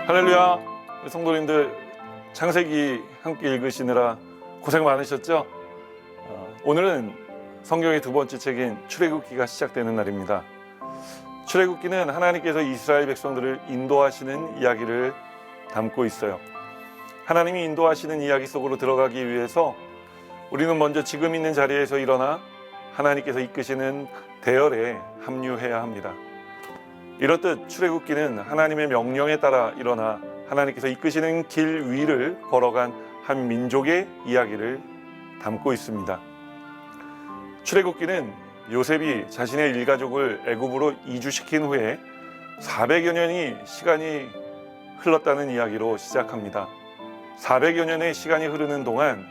할렐루야. 성도님들, 창세기 함께 읽으시느라 고생 많으셨죠? 오늘은 성경의 두 번째 책인 출애굽기가 시작되는 날입니다. 출애굽기는 하나님께서 이스라엘 백성들을 인도하시는 이야기를 담고 있어요. 하나님이 인도하시는 이야기 속으로 들어가기 위해서 우리는 먼저 지금 있는 자리에서 일어나 하나님께서 이끄시는 대열에 합류해야 합니다. 이렇듯 출애굽기는 하나님의 명령에 따라 일어나 하나님께서 이끄시는 길 위를 걸어간 한 민족의 이야기를 담고 있습니다. 출애굽기는 요셉이 자신의 일가족을 애굽으로 이주시킨 후에 400여 년이 시간이 흘렀다는 이야기로 시작합니다. 400여 년의 시간이 흐르는 동안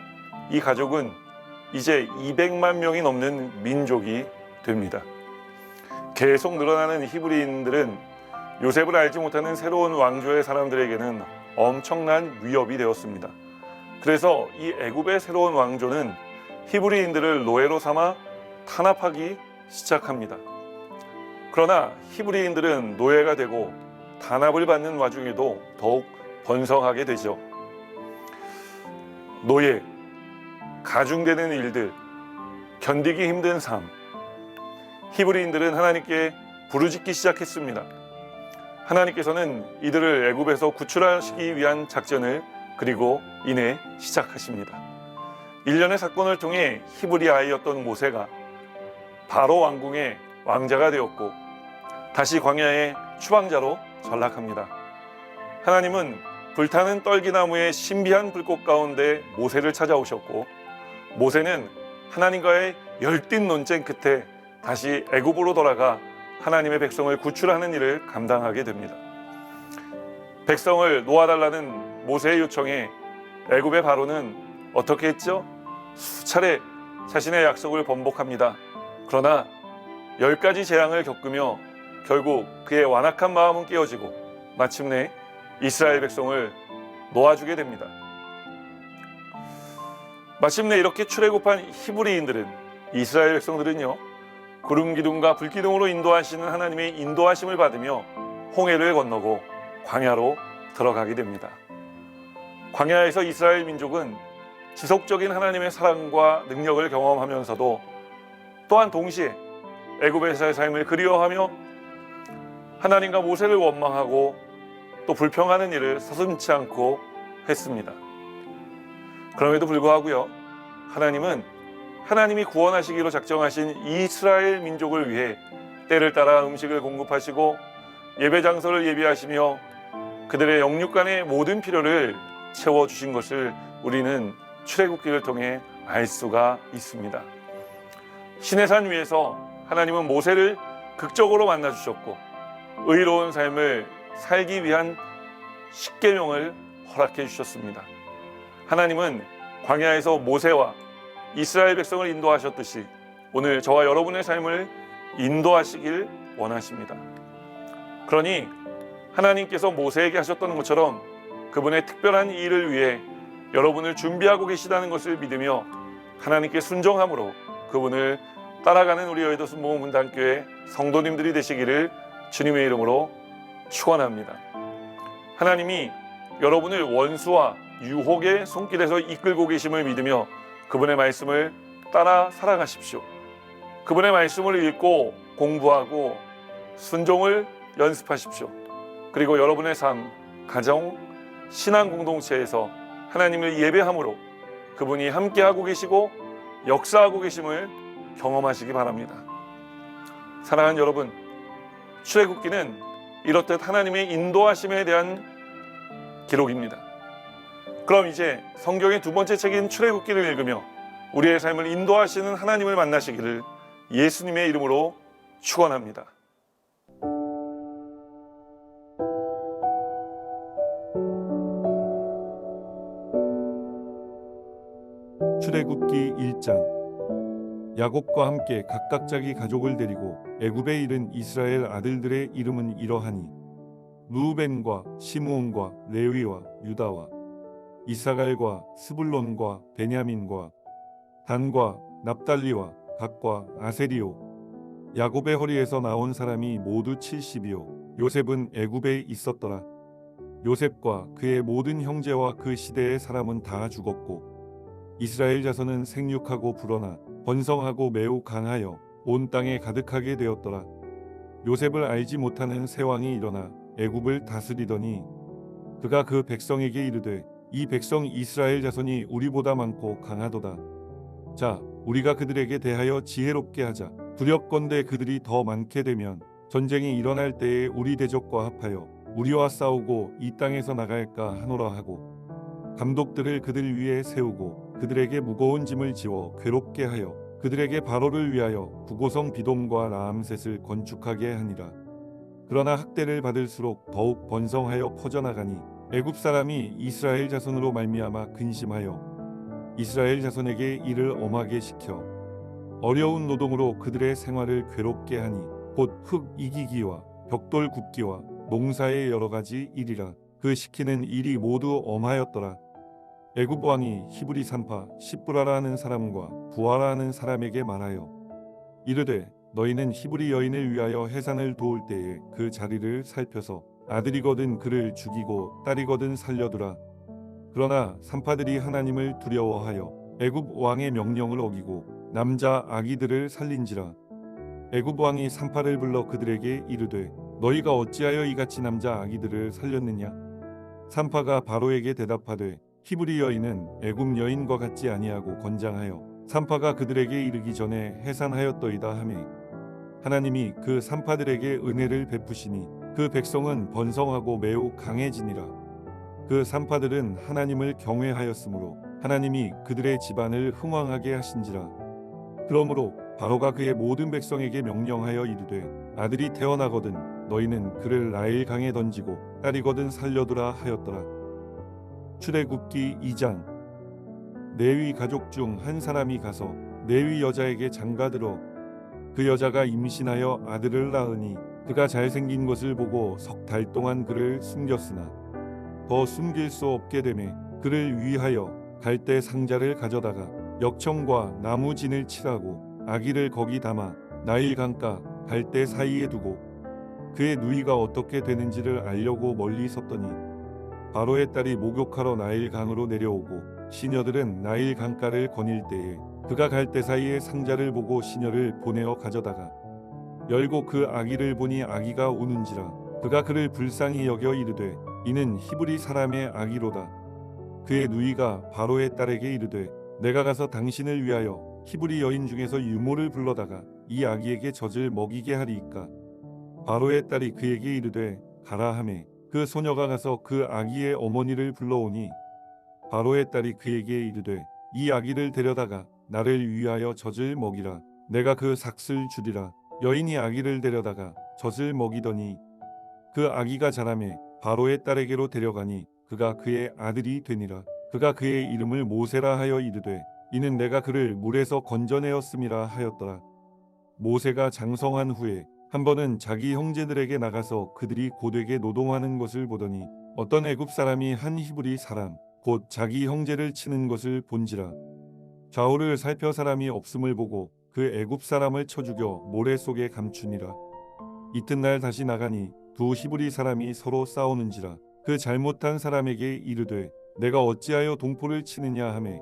이 가족은 이제 200만 명이 넘는 민족이 됩니다. 계속 늘어나는 히브리인들은 요셉을 알지 못하는 새로운 왕조의 사람들에게는 엄청난 위협이 되었습니다. 그래서 이 애굽의 새로운 왕조는 히브리인들을 노예로 삼아 탄압하기 시작합니다. 그러나 히브리인들은 노예가 되고 탄압을 받는 와중에도 더욱 번성하게 되죠. 노예, 가중되는 일들, 견디기 힘든 삶, 히브리인들은 하나님께 부르짖기 시작했습니다. 하나님께서는 이들을 애굽에서 구출하시기 위한 작전을 그리고 이내 시작하십니다. 일련의 사건을 통해 히브리 아이였던 모세가 바로 왕궁의 왕자가 되었고 다시 광야의 추방자로 전락합니다. 하나님은 불타는 떨기나무의 신비한 불꽃 가운데 모세를 찾아오셨고 모세는 하나님과의 열띤 논쟁 끝에 다시 애굽으로 돌아가 하나님의 백성을 구출하는 일을 감당하게 됩니다. 백성을 놓아달라는 모세의 요청에 애굽의 바로는 어떻게 했죠? 수차례 자신의 약속을 번복합니다. 그러나 10가지 재앙을 겪으며 결국 그의 완악한 마음은 깨어지고 마침내 이스라엘 백성을 놓아주게 됩니다. 마침내 이렇게 출애굽한 히브리인들은, 이스라엘 백성들은요, 구름 기둥과 불 기둥으로 인도하시는 하나님의 인도하심을 받으며 홍해를 건너고 광야로 들어가게 됩니다. 광야에서 이스라엘 민족은 지속적인 하나님의 사랑과 능력을 경험하면서도 또한 동시에 애굽에서의 삶을 그리워하며 하나님과 모세를 원망하고 또 불평하는 일을 서슴지 않고 했습니다. 그럼에도 불구하고요, 하나님이 구원하시기로 작정하신 이스라엘 민족을 위해 때를 따라 음식을 공급하시고 예배 장소를 예비하시며 그들의 영육간의 모든 필요를 채워주신 것을 우리는 출애굽기를 통해 알 수가 있습니다. 시내산 위에서 하나님은 모세를 극적으로 만나주셨고 의로운 삶을 살기 위한 십계명을 허락해 주셨습니다. 하나님은 광야에서 모세와 이스라엘 백성을 인도하셨듯이 오늘 저와 여러분의 삶을 인도하시길 원하십니다. 그러니 하나님께서 모세에게 하셨던 것처럼 그분의 특별한 일을 위해 여러분을 준비하고 계시다는 것을 믿으며 하나님께 순종함으로 그분을 따라가는 우리 여의도 순복음문단교회 성도님들이 되시기를 주님의 이름으로 축원합니다. 하나님이 여러분을 원수와 유혹의 손길에서 이끌고 계심을 믿으며 그분의 말씀을 따라 살아가십시오. 그분의 말씀을 읽고 공부하고 순종을 연습하십시오. 그리고 여러분의 삶, 가정, 신앙 공동체에서 하나님을 예배함으로 그분이 함께하고 계시고 역사하고 계심을 경험하시기 바랍니다. 사랑하는 여러분, 출애굽기는 이렇듯 하나님의 인도하심에 대한 기록입니다. 그럼 이제 성경의 두 번째 책인 출애굽기를 읽으며 우리의 삶을 인도하시는 하나님을 만나시기를 예수님의 이름으로 축원합니다. 출애굽기 1장. 야곱과 함께 각각 자기 가족을 데리고 애굽에 이른 이스라엘 아들들의 이름은 이러하니 루벤과 시므온과 레위와 유다와 이사갈과 스불론과 베냐민과 단과 납달리와 갓과 아세리요. 야곱의 허리에서 나온 사람이 모두 70이요. 요셉은 애굽에 있었더라. 요셉과 그의 모든 형제와 그 시대의 사람은 다 죽었고 이스라엘 자손은 생육하고 불어나 번성하고 매우 강하여 온 땅에 가득하게 되었더라. 요셉을 알지 못하는 새 왕이 일어나 애굽을 다스리더니 그가 그 백성에게 이르되 이 백성 이스라엘 자손이 우리보다 많고 강하도다. 자, 우리가 그들에게 대하여 지혜롭게 하자. 두렵건대 그들이 더 많게 되면 전쟁이 일어날 때에 우리 대적과 합하여 우리와 싸우고 이 땅에서 나갈까 하노라 하고 감독들을 그들 위에 세우고 그들에게 무거운 짐을 지워 괴롭게 하여 그들에게 바로를 위하여 구고성 비돔과 라암셋을 건축하게 하니라. 그러나 학대를 받을수록 더욱 번성하여 퍼져나가니 애굽 사람이 이스라엘 자손으로 말미암아 근심하여 이스라엘 자손에게 이를 엄하게 시켜 어려운 노동으로 그들의 생활을 괴롭게 하니 곧 흙 이기기와 벽돌 굽기와 농사의 여러 가지 일이라. 그 시키는 일이 모두 엄하였더라. 애굽 왕이 히브리 산파 십부라라 하는 사람과 부하라 하는 사람에게 말하여 이르되 너희는 히브리 여인을 위하여 해산을 도울 때에 그 자리를 살펴서 아들이거든 그를 죽이고 딸이거든 살려두라. 그러나 산파들이 하나님을 두려워하여 애굽 왕의 명령을 어기고 남자 아기들을 살린지라. 애굽 왕이 산파를 불러 그들에게 이르되 너희가 어찌하여 이같이 남자 아기들을 살렸느냐? 산파가 바로에게 대답하되 히브리 여인은 애굽 여인과 같지 아니하고 건장하여 산파가 그들에게 이르기 전에 해산하였더이다 하매 하나님이 그 산파들에게 은혜를 베푸시니 그 백성은 번성하고 매우 강해지니라. 그 산파들은 하나님을 경외하였으므로 하나님이 그들의 집안을 흥왕하게 하신지라. 그러므로 바로가 그의 모든 백성에게 명령하여 이르되 아들이 태어나거든 너희는 그를 나일 강에 던지고 딸이거든 살려두라 하였더라. 출애굽기 2장. 레위 가족 중 한 사람이 가서 레위 여자에게 장가들어 그 여자가 임신하여 아들을 낳으니 그가 잘생긴 것을 보고 석 달 동안 그를 숨겼으나 더 숨길 수 없게 되매 그를 위하여 갈대 상자를 가져다가 역청과 나무 진을 칠하고 아기를 거기 담아 나일 강가 갈대 사이에 두고 그의 누이가 어떻게 되는지를 알려고 멀리 섰더니 바로의 딸이 목욕하러 나일 강으로 내려오고 시녀들은 나일 강가를 거닐 때에 그가 갈대 사이에 상자를 보고 시녀를 보내어 가져다가 열고 그 아기를 보니 아기가 우는지라. 그가 그를 불쌍히 여겨 이르되 이는 히브리 사람의 아기로다. 그의 누이가 바로의 딸에게 이르되 내가 가서 당신을 위하여 히브리 여인 중에서 유모를 불러다가 이 아기에게 젖을 먹이게 하리이까. 바로의 딸이 그에게 이르되 가라 하매 그 소녀가 가서 그 아기의 어머니를 불러오니 바로의 딸이 그에게 이르되 이 아기를 데려다가 나를 위하여 젖을 먹이라. 내가 그 삭슬 주리라. 여인이 아기를 데려다가 젖을 먹이더니 그 아기가 자라매 바로의 딸에게로 데려가니 그가 그의 아들이 되니라. 그가 그의 이름을 모세라 하여 이르되 이는 내가 그를 물에서 건져내었음이라 하였더라. 모세가 장성한 후에 한 번은 자기 형제들에게 나가서 그들이 고되게 노동하는 것을 보더니 어떤 애굽 사람이 한 히브리 사람 곧 자기 형제를 치는 것을 본지라. 좌우를 살펴 사람이 없음을 보고 그 애굽 사람을 쳐 죽여 모래 속에 감추니라. 이튿날 다시 나가니 두 히브리 사람이 서로 싸우는지라. 그 잘못한 사람에게 이르되 내가 어찌하여 동포를 치느냐 하매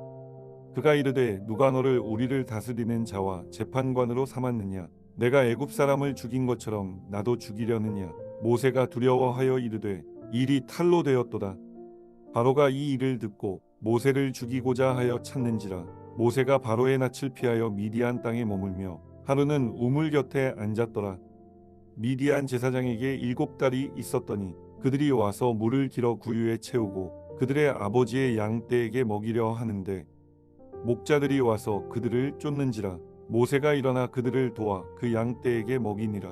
그가 이르되 누가 너를 우리를 다스리는 자와 재판관으로 삼았느냐? 내가 애굽 사람을 죽인 것처럼 나도 죽이려느냐? 모세가 두려워하여 이르되 일이 탈로 되었도다. 바로가 이 일을 듣고 모세를 죽이고자 하여 찾는지라. 모세가 바로의 낯을 피하여 미디안 땅에 머물며 하루는 우물 곁에 앉았더라. 미디안 제사장에게 7달이 있었더니 그들이 와서 물을 길어 구유에 채우고 그들의 아버지의 양떼에게 먹이려 하는데 목자들이 와서 그들을 쫓는지라. 모세가 일어나 그들을 도와 그 양떼에게 먹이니라.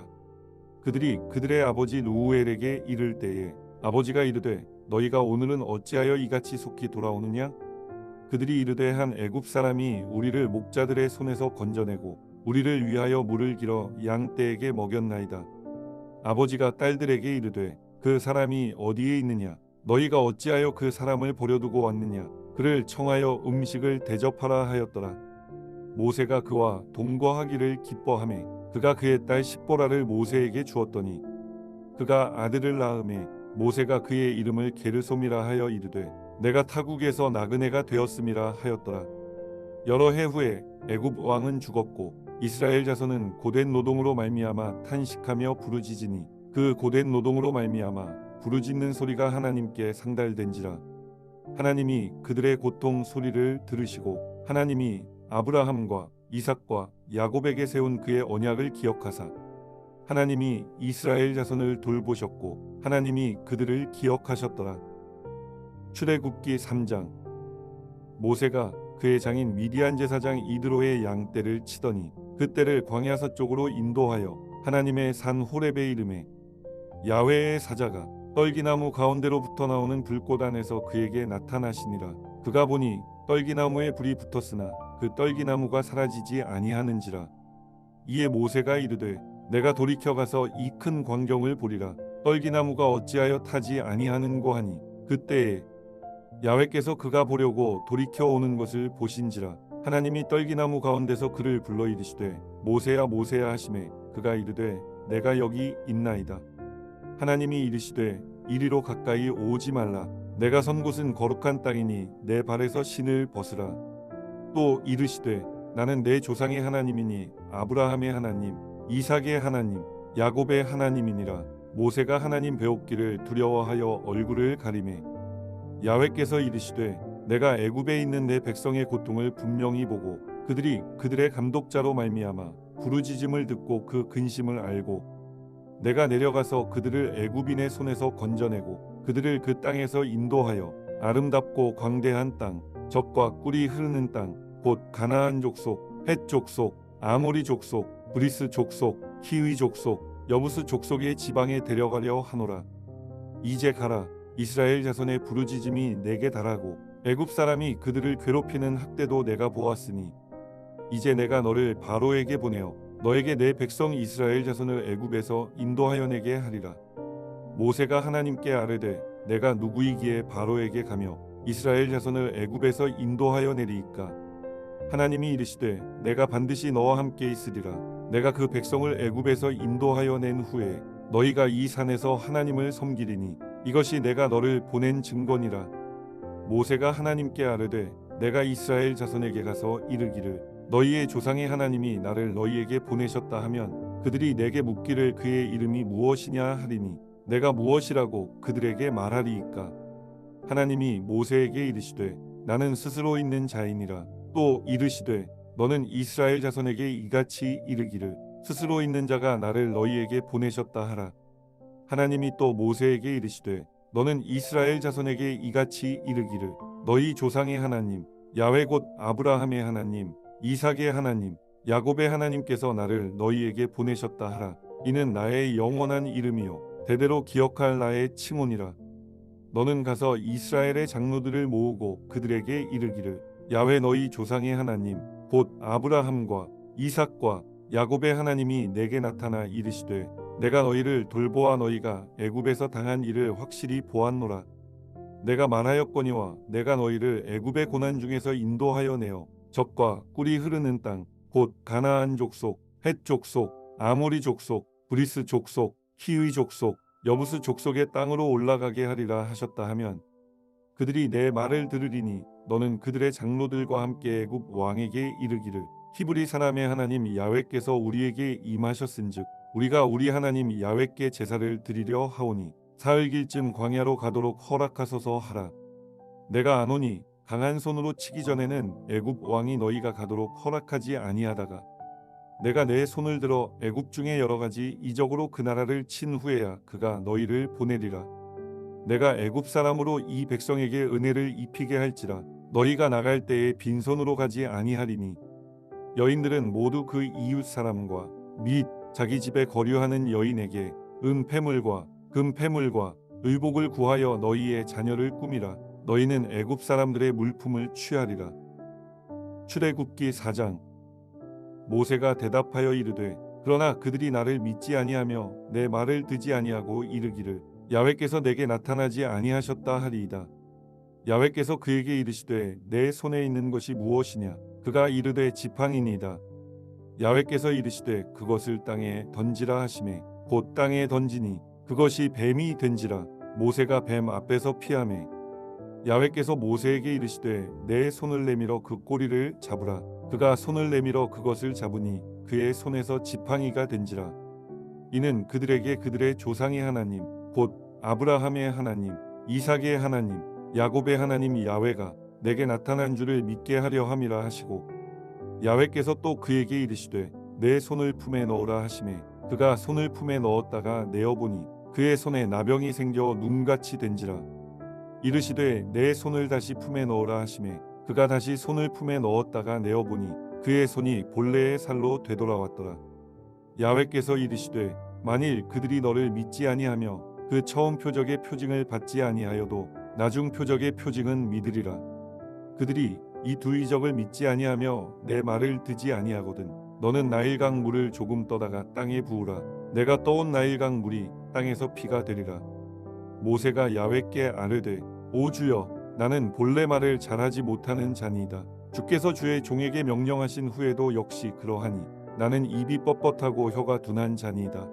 그들이 그들의 아버지 루우엘에게 이를 때에 아버지가 이르되 너희가 오늘은 어찌하여 이같이 속히 돌아오느냐? 그들이 이르되 한 애굽 사람이 우리를 목자들의 손에서 건져내고 우리를 위하여 물을 길어 양떼에게 먹였나이다. 아버지가 딸들에게 이르되 그 사람이 어디에 있느냐? 너희가 어찌하여 그 사람을 버려두고 왔느냐? 그를 청하여 음식을 대접하라 하였더라. 모세가 그와 동거하기를 기뻐하매 그가 그의 딸 십보라를 모세에게 주었더니 그가 아들을 낳음에 모세가 그의 이름을 게르솜이라 하여 이르되 내가 타국에서 나그네가 되었음이라 하였더라. 여러 해 후에 애굽 왕은 죽었고 이스라엘 자손은 고된 노동으로 말미암아 탄식하며 부르짖으니 그 고된 노동으로 말미암아 부르짖는 소리가 하나님께 상달된지라. 하나님이 그들의 고통 소리를 들으시고 하나님이 아브라함과 이삭과 야곱에게 세운 그의 언약을 기억하사 하나님이 이스라엘 자손을 돌보셨고 하나님이 그들을 기억하셨더라. 출애굽기 3장. 모세가 그의 장인 미디안 제사장 이드로의 양떼를 치더니 그 떼를 광야 서쪽으로 인도하여 하나님의 산 호렙에 이르매 야훼의 사자가 떨기나무 가운데로부터 나오는 불꽃 안에서 그에게 나타나시니라. 그가 보니 떨기나무에 불이 붙었으나 그 떨기나무가 사라지지 아니하는지라. 이에 모세가 이르되 내가 돌이켜 가서 이 큰 광경을 보리라. 떨기나무가 어찌하여 타지 아니하는고 하니 그때에 야훼께서 그가 보려고 돌이켜 오는 것을 보신지라. 하나님이 떨기나무 가운데서 그를 불러 이르시되 모세야 모세야 하시매 그가 이르되 내가 여기 있나이다. 하나님이 이르시되 이리로 가까이 오지 말라. 내가 선 곳은 거룩한 땅이니 내 발에서 신을 벗으라. 또 이르시되 나는 내 조상의 하나님이니 아브라함의 하나님, 이삭의 하나님, 야곱의 하나님이니라. 모세가 하나님 배웠기를 두려워하여 얼굴을 가리매 야훼께서 이르시되 내가 애굽에 있는 내 백성의 고통을 분명히 보고 그들이 그들의 감독자로 말미암아 부르짖음을 듣고 그 근심을 알고 내가 내려가서 그들을 애굽인의 손에서 건져내고 그들을 그 땅에서 인도하여 아름답고 광대한 땅, 젖과 꿀이 흐르는 땅, 곧 가나안 족속, 헷 족속, 아모리 족속, 브리스 족속, 히위 족속, 여부스 족속의 지방에 데려가려 하노라. 이제 가라. 이스라엘 자손의 부르짖음이 내게 달하고 애굽 사람이 그들을 괴롭히는 학대도 내가 보았으니 이제 내가 너를 바로에게 보내어 너에게 내 백성 이스라엘 자손을 애굽에서 인도하여 내게 하리라. 모세가 하나님께 아뢰되 내가 누구이기에 바로에게 가며 이스라엘 자손을 애굽에서 인도하여 내리이까. 하나님이 이르시되 내가 반드시 너와 함께 있으리라. 내가 그 백성을 애굽에서 인도하여 낸 후에 너희가 이 산에서 하나님을 섬기리니 이것이 내가 너를 보낸 증거니라. 모세가 하나님께 아뢰되 내가 이스라엘 자손에게 가서 이르기를 너희의 조상의 하나님이 나를 너희에게 보내셨다 하면 그들이 내게 묻기를 그의 이름이 무엇이냐 하리니 내가 무엇이라고 그들에게 말하리이까. 하나님이 모세에게 이르시되 나는 스스로 있는 자이니라. 또 이르시되 너는 이스라엘 자손에게 이같이 이르기를 스스로 있는 자가 나를 너희에게 보내셨다 하라. 하나님이 또 모세에게 이르시되 너는 이스라엘 자손에게 이같이 이르기를 너희 조상의 하나님 야훼 곧 아브라함의 하나님 이삭의 하나님 야곱의 하나님께서 나를 너희에게 보내셨다 하라. 이는 나의 영원한 이름이요 대대로 기억할 나의 칭호니라. 너는 가서 이스라엘의 장로들을 모으고 그들에게 이르기를 야훼 너희 조상의 하나님 곧 아브라함과 이삭과 야곱의 하나님이 내게 나타나 이르시되 내가 너희를 돌보아 너희가 애굽에서 당한 일을 확실히 보았노라. 내가 말하였거니와 내가 너희를 애굽의 고난 중에서 인도하여 내어 젖과 꿀이 흐르는 땅 곧 가나안 족속, 헷 족속, 아모리 족속, 브리스 족속, 히위 족속, 여부스 족속의 땅으로 올라가게 하리라 하셨다 하면 그들이 내 말을 들으리니 너는 그들의 장로들과 함께 애굽 왕에게 이르기를 히브리 사람의 하나님 야훼께서 우리에게 임하셨은즉 우리가 우리 하나님 야훼께 제사를 드리려 하오니 사흘길쯤 광야로 가도록 허락하소서 하라. 내가 아노니 강한 손으로 치기 전에는 애굽 왕이 너희가 가도록 허락하지 아니하다가 내가 내 손을 들어 애굽 중에 여러 가지 이적으로 그 나라를 친 후에야 그가 너희를 보내리라. 내가 애굽 사람으로 이 백성에게 은혜를 입히게 할지라 너희가 나갈 때에 빈손으로 가지 아니하리니 여인들은 모두 그 이웃 사람과 및 자기 집에 거류하는 여인에게 은폐물과 금폐물과 의복을 구하여 너희의 자녀를 꾸미라. 너희는 애굽 사람들의 물품을 취하리라. 출애굽기 4장. 모세가 대답하여 이르되 그러나 그들이 나를 믿지 아니하며 내 말을 듣지 아니하고 이르기를 야훼께서 내게 나타나지 아니하셨다 하리이다. 야훼께서 그에게 이르시되 내 손에 있는 것이 무엇이냐. 그가 이르되 지팡이니이다. 야훼께서 이르시되 그것을 땅에 던지라 하시매 곧 땅에 던지니 그것이 뱀이 된지라. 모세가 뱀 앞에서 피하매 야훼께서 모세에게 이르시되 내 손을 내밀어 그 꼬리를 잡으라. 그가 손을 내밀어 그것을 잡으니 그의 손에서 지팡이가 된지라. 이는 그들에게 그들의 조상의 하나님 곧 아브라함의 하나님 이삭의 하나님 야곱의 하나님 야훼가 내게 나타난 줄을 믿게 하려 함이라 하시고, 야훼께서 또 그에게 이르시되 내 손을 품에 넣으라 하시매 그가 손을 품에 넣었다가 내어보니 그의 손에 나병이 생겨 눈같이 된지라. 이르시되 내 손을 다시 품에 넣으라 하시매 그가 다시 손을 품에 넣었다가 내어보니 그의 손이 본래의 살로 되돌아왔더라. 야훼께서 이르시되 만일 그들이 너를 믿지 아니하며 그 처음 표적의 표징을 받지 아니하여도 나중 표적의 표징은 믿으리라. 그들이 이 두 이적을 믿지 아니하며 내 말을 듣지 아니하거든 너는 나일강 물을 조금 떠다가 땅에 부으라. 내가 떠온 나일강 물이 땅에서 피가 되리라. 모세가 야훼께 아뢰되 오 주여, 나는 본래 말을 잘하지 못하는 자니이다. 주께서 주의 종에게 명령하신 후에도 역시 그러하니 나는 입이 뻣뻣하고 혀가 둔한 자니이다.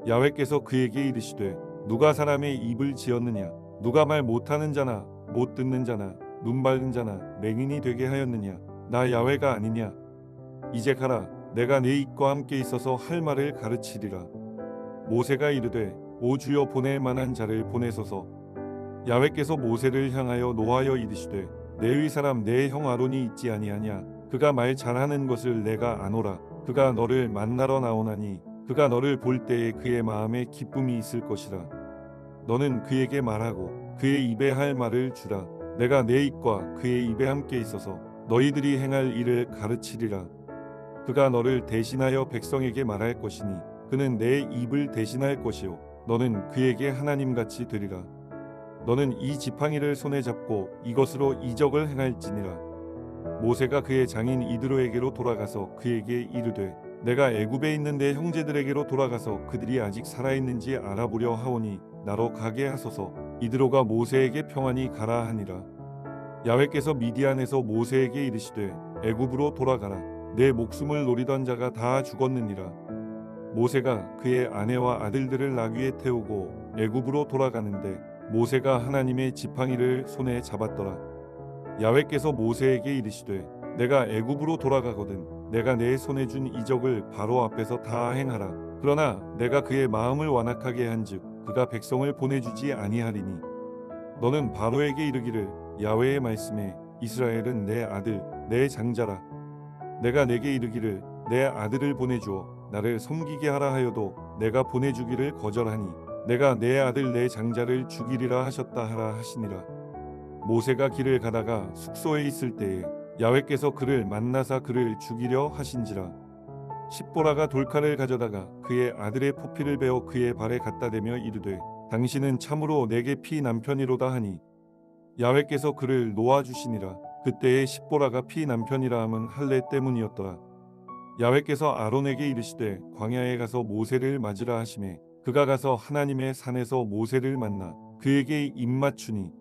야훼께서 그에게 이르시되 누가 사람의 입을 지었느냐? 누가 말 못하는 자나 못 듣는 자나 눈 밝은 자나 맹인이 되게 하였느냐? 나 야훼가 아니냐? 이제 가라. 내가 내 입과 함께 있어서 할 말을 가르치리라. 모세가 이르되 오 주여, 보낼 만한 자를 보내소서. 야훼께서 모세를 향하여 노하여 이르시되 내의 사람 내 형 아론이 있지 아니하냐? 그가 말 잘하는 것을 내가 아노라. 그가 너를 만나러 나오나니 그가 너를 볼 때에 그의 마음에 기쁨이 있을 것이라. 너는 그에게 말하고 그의 입에 할 말을 주라. 내가 내 입과 그의 입에 함께 있어서 너희들이 행할 일을 가르치리라. 그가 너를 대신하여 백성에게 말할 것이니 그는 내 입을 대신할 것이요 너는 그에게 하나님같이 되리라. 너는 이 지팡이를 손에 잡고 이것으로 이적을 행할지니라. 모세가 그의 장인 이드로에게로 돌아가서 그에게 이르되 내가 애굽에 있는 내 형제들에게로 돌아가서 그들이 아직 살아있는지 알아보려 하오니 나로 가게 하소서. 이드로가 모세에게 평안히 가라 하니라. 야훼께서 미디안에서 모세에게 이르시되 애굽으로 돌아가라. 내 목숨을 노리던 자가 다 죽었느니라. 모세가 그의 아내와 아들들을 나귀에 태우고 애굽으로 돌아가는데 모세가 하나님의 지팡이를 손에 잡았더라. 야훼께서 모세에게 이르시되 내가 애굽으로 돌아가거든 내가 내 손에 준 이적을 바로 앞에서 다 행하라. 그러나 내가 그의 마음을 완악하게 한즉 그가 백성을 보내주지 아니하리니 너는 바로에게 이르기를 야훼의 말씀에 이스라엘은 내 아들 내 장자라. 내가 내게 이르기를 내 아들을 보내주어 나를 섬기게 하라 하여도 내가 보내주기를 거절하니 내가 내 아들 내 장자를 죽이리라 하셨다 하라 하시니라. 모세가 길을 가다가 숙소에 있을 때에 야훼께서 그를 만나사 그를 죽이려 하신지라. 십보라가 돌칼을 가져다가 그의 아들의 포피를 베어 그의 발에 갖다 대며 이르되 당신은 참으로 내게 피 남편이로다 하니 야훼께서 그를 놓아주시니라. 그때에 십보라가 피 남편이라 함은 할례 때문이었더라. 야훼께서 아론에게 이르시되 광야에 가서 모세를 맞으라 하시매 그가 가서 하나님의 산에서 모세를 만나 그에게 입맞추니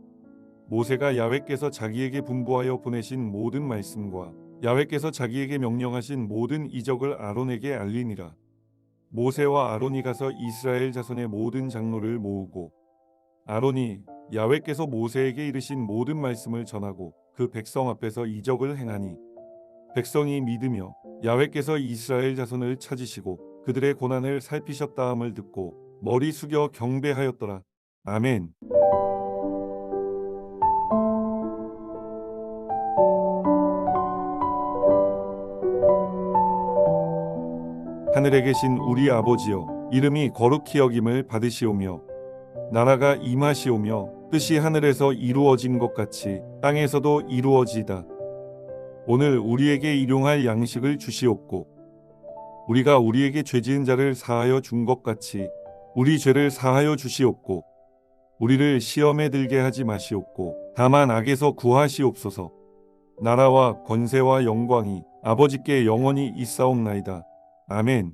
모세가 야훼께서 자기에게 분부하여 보내신 모든 말씀과 야훼께서 자기에게 명령하신 모든 이적을 아론에게 알리니라. 모세와 아론이 가서 이스라엘 자손의 모든 장로를 모으고 아론이 야훼께서 모세에게 이르신 모든 말씀을 전하고 그 백성 앞에서 이적을 행하니 백성이 믿으며 야훼께서 이스라엘 자손을 찾으시고 그들의 고난을 살피셨다 함을 듣고 머리 숙여 경배하였더라. 아멘. 하늘에 계신 우리 아버지여, 이름이 거룩히 여김을 받으시오며 나라가 임하시오며 뜻이 하늘에서 이루어진 것 같이 땅에서도 이루어지이다. 오늘 우리에게 일용할 양식을 주시옵고 우리가 우리에게 죄지은 자를 사하여 준 것 같이 우리 죄를 사하여 주시옵고 우리를 시험에 들게 하지 마시옵고 다만 악에서 구하시옵소서. 나라와 권세와 영광이 아버지께 영원히 있사옵나이다. 아멘.